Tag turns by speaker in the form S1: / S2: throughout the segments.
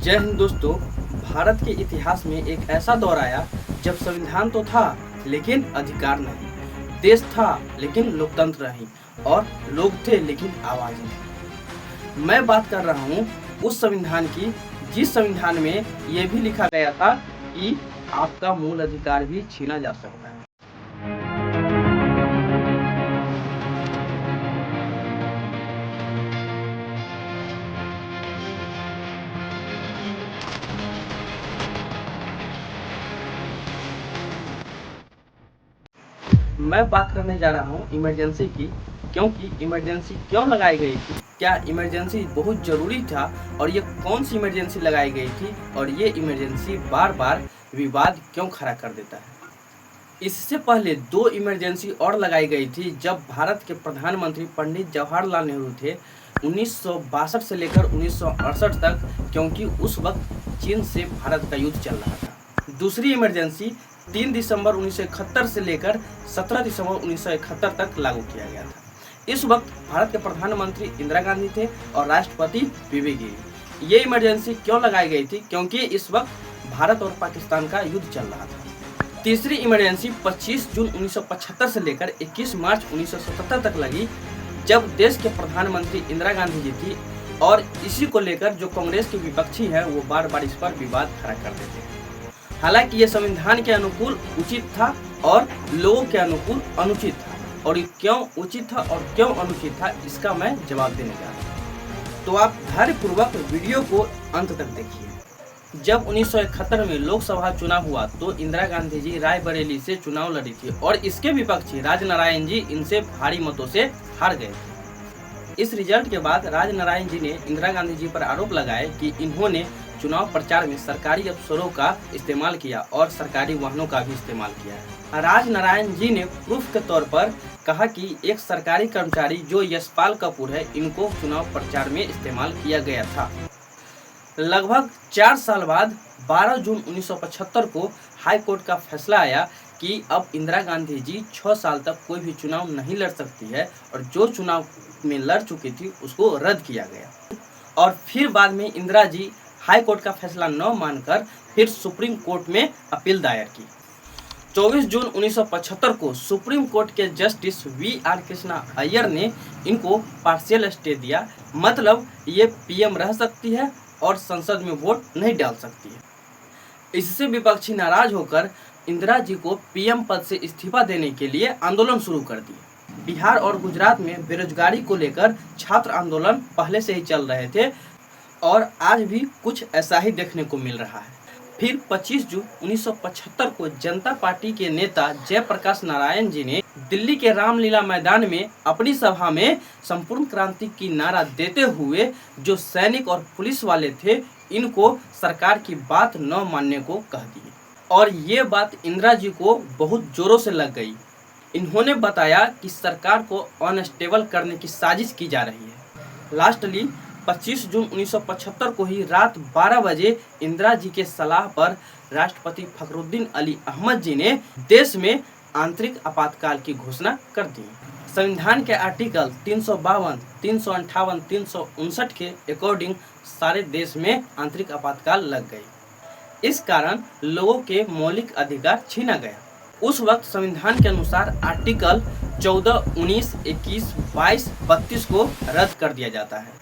S1: जय हिंद दोस्तों। भारत के इतिहास में एक ऐसा दौर आया जब संविधान तो था लेकिन अधिकार नहीं, देश था लेकिन लोकतंत्र नहीं और लोग थे लेकिन आवाज नहीं। मैं बात कर रहा हूँ उस संविधान की जिस संविधान में यह भी लिखा गया था कि आपका मूल अधिकार भी छीना जा सकता है। मैं बात करने जा रहा हूँ इमरजेंसी की, क्योंकि इमरजेंसी क्यों लगाई गई थी, क्या इमरजेंसी बहुत ज़रूरी था और ये कौन सी इमरजेंसी लगाई गई थी और ये इमरजेंसी बार बार विवाद क्यों खड़ा कर देता है। इससे पहले दो इमरजेंसी और लगाई गई थी जब भारत के प्रधानमंत्री पंडित जवाहरलाल नेहरू थे 1962 से लेकर 1968 तक, क्योंकि उस वक्त चीन से भारत का युद्ध चल रहा था। दूसरी इमरजेंसी 3 दिसंबर 1971 से लेकर 17 दिसंबर 1971 तक लागू किया गया था। इस वक्त भारत के प्रधानमंत्री इंदिरा गांधी थे और राष्ट्रपति वीवी। ये इमरजेंसी क्यों लगाई गई थी, क्योंकि इस वक्त भारत और पाकिस्तान का युद्ध चल रहा था। तीसरी इमरजेंसी 25 जून 1975 से लेकर 21 मार्च 1977 तक लगी, जब देश के प्रधानमंत्री इंदिरा गांधी जी थी और इसी को लेकर जो कांग्रेस के विपक्षी है वो बार बार इस पर विवाद खड़ा कर देते हैं। हालांकि ये संविधान के अनुकूल उचित था और लोगों के अनुकूल अनुचित था, और ये क्यों उचित था और क्यों अनुचित था इसका मैं जवाब देने जा रहा हूँ। तो आप धैर्यपूर्वक वीडियो को अंत तक देखिए। जब 1971 में लोकसभा चुनाव हुआ तो इंदिरा गांधी जी रायबरेली से चुनाव लड़ी थी और इसके विपक्षी राजनारायण जी इनसे भारी मतों से हार गए थे। इस रिजल्ट के बाद राजनारायण जी ने इंदिरा गांधी जी पर आरोप लगाए कि इन्होंने चुनाव प्रचार में सरकारी अफसरों का इस्तेमाल किया और सरकारी वाहनों का भी इस्तेमाल किया है। राजनारायण जी ने प्रूफ के तौर पर कहा कि एक सरकारी कर्मचारी जो यशपाल कपूर है, इनको चुनाव प्रचार में इस्तेमाल किया गया था। लगभग 4 साल बाद 12 जून 1975 को हाई कोर्ट का फैसला आया कि अब इंदिरा गांधी जी 6 साल तक कोई भी चुनाव नहीं लड़ सकती है और जो चुनाव में लड़ चुकी थी उसको रद्द किया गया। और फिर बाद में इंदिरा जी हाई कोर्ट का फैसला न मानकर फिर सुप्रीम कोर्ट में अपील दायर की। 24 जून 1975 को सुप्रीम कोर्ट के जस्टिस वी.आर. कृष्णा अय्यर ने इनको पार्शियल स्टे दिया, मतलब ये पीएम रह सकती है और संसद में वोट नहीं डाल सकती है। इससे विपक्षी नाराज होकर इंदिरा जी को पीएम पद से इस्तीफा देने के लिए आंदोलन शुरू कर दिए। बिहार और गुजरात में बेरोजगारी को लेकर छात्र आंदोलन पहले से ही चल रहे थे और आज भी कुछ ऐसा ही देखने को मिल रहा है। फिर 25 जून 1975 को जनता पार्टी के नेता जयप्रकाश नारायण जी ने दिल्ली के रामलीला मैदान में अपनी सभा में संपूर्ण क्रांति की नारा देते हुए जो सैनिक और पुलिस वाले थे इनको सरकार की बात न मानने को कह दिए, और ये बात इंदिरा जी को बहुत जोरों से लग गई। इन्होंने बताया कि सरकार को अनस्टेबल करने की साजिश की जा रही है। लास्टली 25 जून 1975 को ही रात 12 बजे इंदिरा जी के सलाह पर राष्ट्रपति फखरुद्दीन अली अहमद जी ने देश में आंतरिक आपातकाल की घोषणा कर दी। संविधान के आर्टिकल 352, 358, 359 के अकॉर्डिंग सारे देश में आंतरिक आपातकाल लग गई। इस कारण लोगों के मौलिक अधिकार छीना गया। उस वक्त संविधान के अनुसार आर्टिकल 14, 19, 21, 22, 32 को रद्द कर दिया जाता है।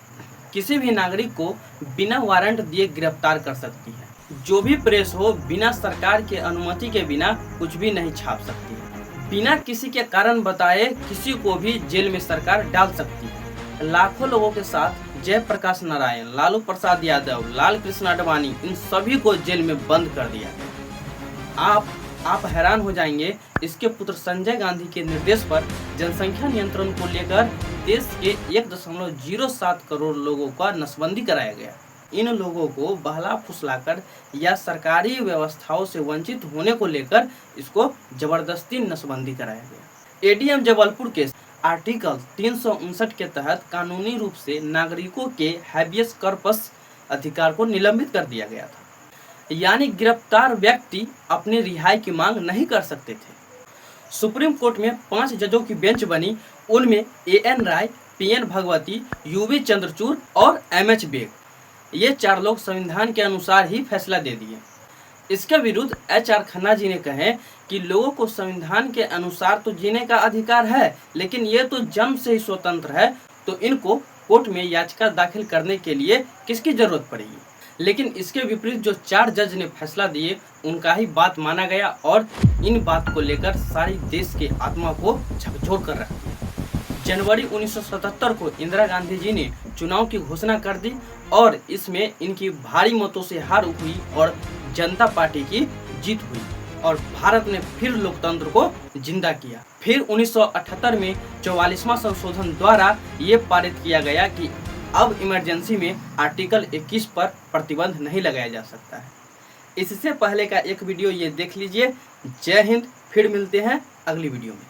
S1: किसी भी नागरिक को बिना वारंट दिए गिरफ्तार कर सकती है। जो भी प्रेस हो बिना सरकार के अनुमति के बिना कुछ भी नहीं छाप सकती है। बिना किसी के कारण बताए किसी को भी जेल में सरकार डाल सकती है। लाखों लोगों के साथ जयप्रकाश नारायण, लालू प्रसाद यादव, लाल कृष्ण आडवाणी, इन सभी को जेल में बंद कर दिया गया। आप हैरान हो जाएंगे, इसके पुत्र संजय गांधी के निर्देश पर जनसंख्या नियंत्रण को लेकर देश के 1.07 करोड़ लोगों का नसबंदी कराया गया। इन लोगों को बहला फुसलाकर या सरकारी व्यवस्थाओं से वंचित होने को लेकर इसको जबरदस्ती नसबंदी कराया गया। एडीएम जबलपुर के आर्टिकल 359 के तहत कानूनी रूप से नागरिकों के हैबियस कॉर्पस अधिकार को निलंबित कर दिया गया था, यानी गिरफ्तार व्यक्ति अपनी रिहाई की मांग नहीं कर सकते थे। सुप्रीम कोर्ट में 5 जजों की बेंच बनी, उनमें A N. Ray, P N. Bhagwati, U V. Chandrachud और एम.एच. बेग। ये 4 लोग संविधान के अनुसार ही फैसला दे दिए। इसके विरुद्ध HR खन्ना जी ने कहे कि लोगों को संविधान के अनुसार तो जीने का अधिकार है, लेकिन ये तो जन्म से ही स्वतंत्र है, तो इनको कोर्ट में याचिका दाखिल करने के लिए किसकी जरूरत पड़ेगी। लेकिन इसके विपरीत जो 4 जज ने फैसला दिए उनका ही बात माना गया और इन बात को लेकर सारी देश की आत्मा को झकझोर कर रख दिया। जनवरी 1977 को इंदिरा गांधी जी ने चुनाव की घोषणा कर दी और इसमें इनकी भारी मतों से हार हुई और जनता पार्टी की जीत हुई और भारत ने फिर लोकतंत्र को जिंदा किया। फिर 1978 में 44वां संशोधन द्वारा ये पारित किया गया कि अब इमरजेंसी में आर्टिकल 21 पर प्रतिबंध नहीं लगाया जा सकता है। इससे पहले का एक वीडियो ये देख लीजिए। जय हिंद, फिर मिलते हैं अगली वीडियो में।